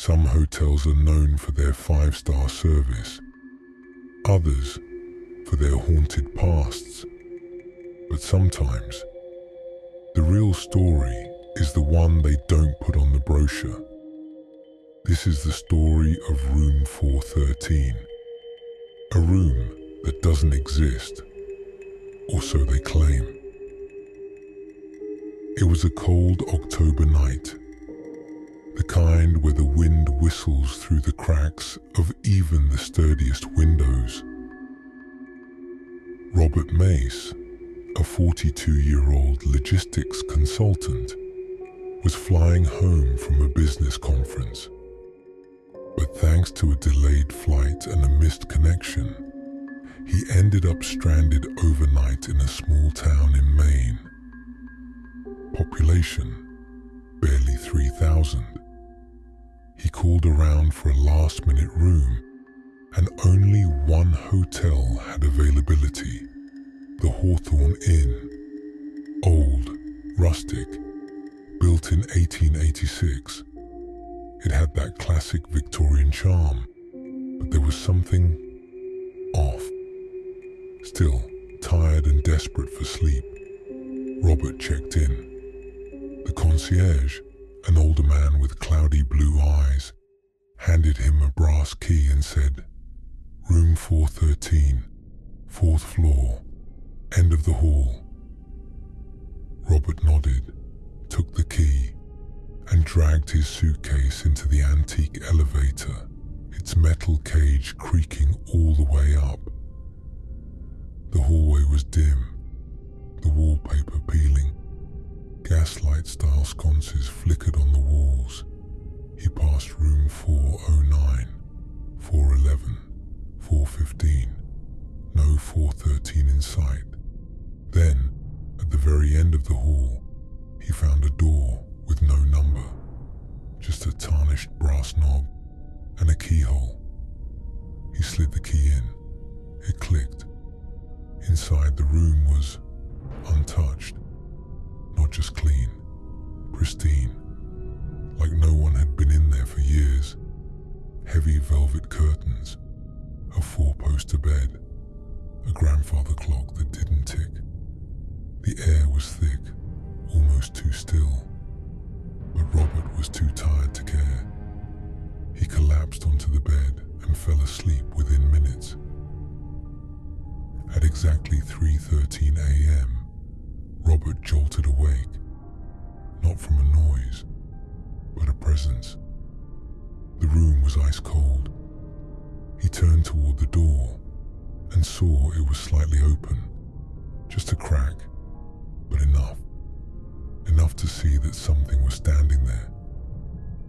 Some hotels are known for their 5-star service, others for their haunted pasts. But sometimes, the real story is the one they don't put on the brochure. This is the story of Room 413, a room that doesn't exist, or so they claim. It was a cold October night, the kind where the wind whistles through the cracks of even the sturdiest windows. Robert Mace, a 42-year-old logistics consultant, was flying home from a business conference. But thanks to a delayed flight and a missed connection, he ended up stranded overnight in a small town in Maine. Population, barely 3,000. He called around for a last-minute room, and only one hotel had availability, the Hawthorne Inn. Old, rustic, built in 1886. It had that classic Victorian charm, but there was something off. Still, tired and desperate for sleep, Robert checked in. The concierge, an older man with cloudy blue eyes, handed him a brass key and said, "Room 413, 4th floor, end of the hall." Robert nodded, took the key, and dragged his suitcase into the antique elevator, its metal cage creaking all the way up. The hallway was dim, the wallpaper peeling. Gaslight-style sconces flickered on the walls. He passed room 409, 411, 415. No 413 in sight. Then, at the very end of the hall, he found a door with no number, just a tarnished brass knob and a keyhole. He slid the key in. It clicked. Inside the room was untouched, not just clean, pristine, like no one had been in there for years. Heavy velvet curtains, a 4-poster bed, a grandfather clock that didn't tick. The air was thick, almost too still, but Robert was too tired to care. He collapsed onto the bed and fell asleep within minutes. At exactly 3:13 a.m., Robert jolted awake, not from a noise, but a presence. The room was ice cold. He turned toward the door and saw it was slightly open, just a crack, but enough to see that something was standing there.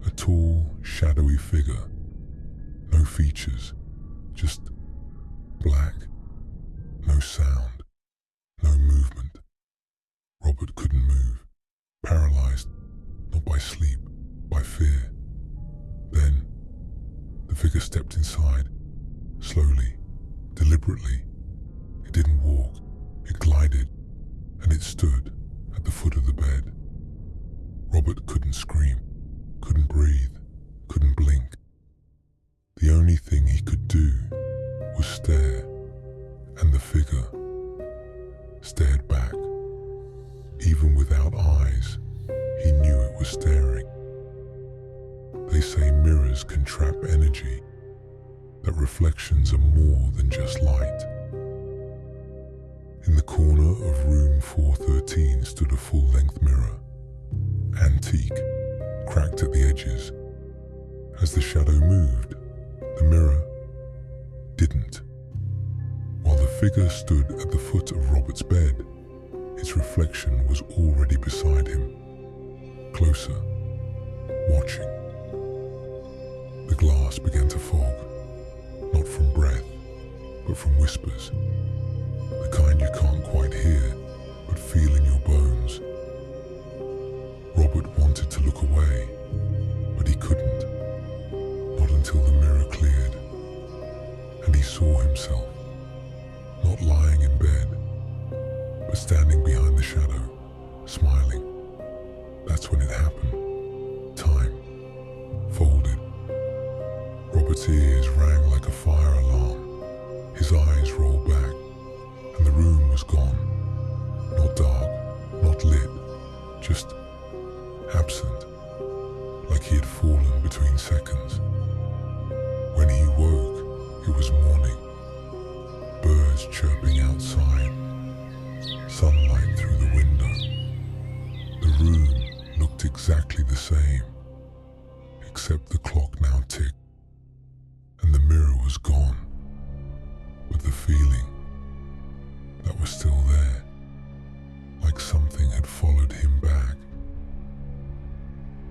A tall, shadowy figure. No features, just black. No sound, no movement. Robert couldn't move, paralyzed, not by sleep, by fear. Then, the figure stepped inside, slowly, deliberately. It didn't walk, it glided, and it stood at the foot of the bed. Robert couldn't scream, couldn't breathe, couldn't blink. The only thing he could do was stare, and the figure stared back. Even without eyes, he knew it was staring. They say mirrors can trap energy, that reflections are more than just light. In the corner of room 413 stood a full-length mirror, antique, cracked at the edges. As the shadow moved, the mirror didn't. While the figure stood at the foot of Robert's bed, its reflection was already beside him, closer, watching. The glass began to fog, not from breath, but from whispers, the kind you can't quite hear, but feel in your bones. Robert wanted to look away, but he couldn't, not until the mirror cleared, and he saw himself, not lying in bed, but standing behind the shadow, smiling. That's when it happened. Time folded, Robert's ears rang like a fire alarm. His eyes rolled back, and the room was gone. Not dark, not lit, just absent, like he had fallen between seconds. When he woke, it was morning. Birds chirping outside, sunlight through the window. The room looked exactly the same, except the clock now ticked, and the mirror was gone. But the feeling that was still there, like something had followed him back.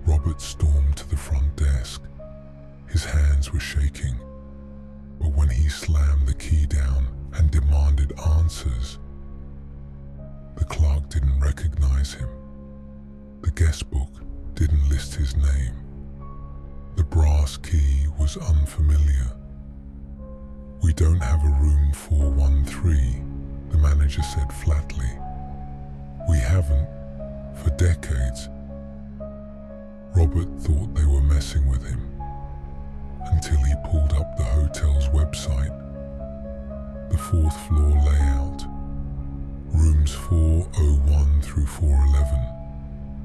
Robert stormed to the front desk. His hands were shaking, but when he slammed the key down and demanded answers, the clerk didn't recognize him. The guest book didn't list his name. The brass key was unfamiliar. "We don't have a room 413, the manager said flatly. "We haven't for decades." Robert thought they were messing with him until he pulled up the hotel's website. The fourth floor layout. Rooms 401 through 411.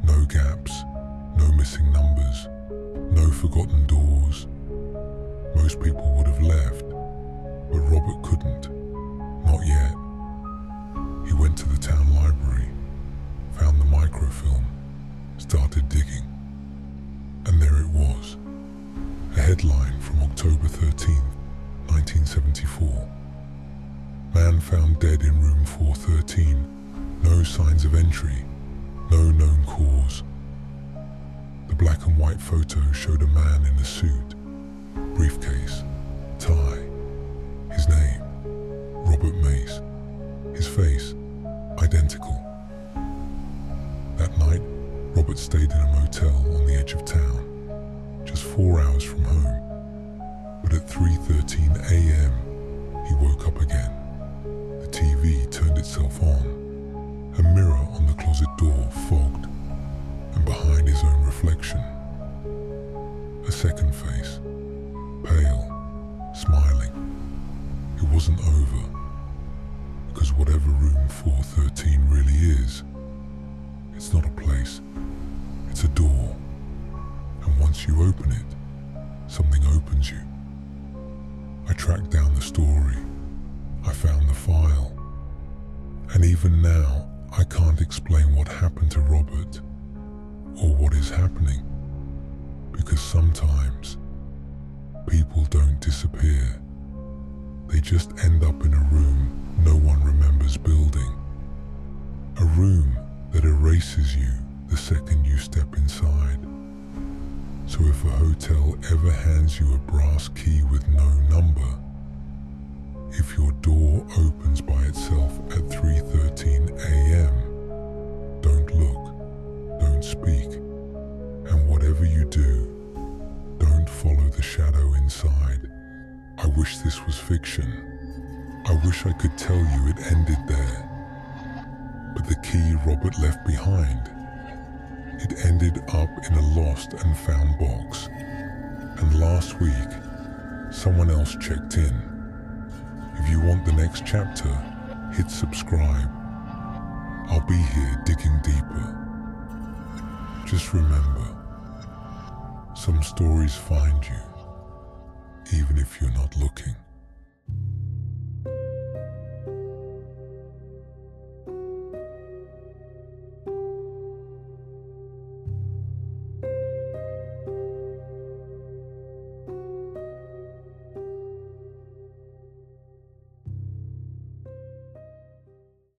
No gaps, no missing numbers, no forgotten doors. Most people would have left, but Robert couldn't. Not yet. He went to the town library, found the microfilm, started digging. And there it was. A headline from October 13th, 1974. "Man found dead in room 413. No signs of entry. No known cause." The black and white photo showed a man in a suit, briefcase, tie. His name, Robert Mace. His face, identical. That night, Robert stayed in a motel on the edge of town, just 4 hours from home. But at 3:13 a.m., he woke up again. The TV turned itself on. A mirror on the closet door fogged, and behind his own reflection, a second face, pale, smiling. It wasn't over, because whatever room 413 really is, it's not a place, it's a door. And once you open it, something opens you. I tracked down the story. I found the file. And even now, I can't explain what happened to Robert or what is happening, because sometimes people don't disappear. They just end up in a room no one remembers building. A room that erases you the second you step inside. So if a hotel ever hands you a brass key with no number, if your door opens by itself at 3:13 a.m., don't look, don't speak, and whatever you do, don't follow the shadow inside. I wish this was fiction. I wish I could tell you it ended there. But the key Robert left behind, it ended up in a lost and found box. And last week, someone else checked in. If you want the next chapter, hit subscribe. I'll be here digging deeper. Just remember, some stories find you, even if you're not looking.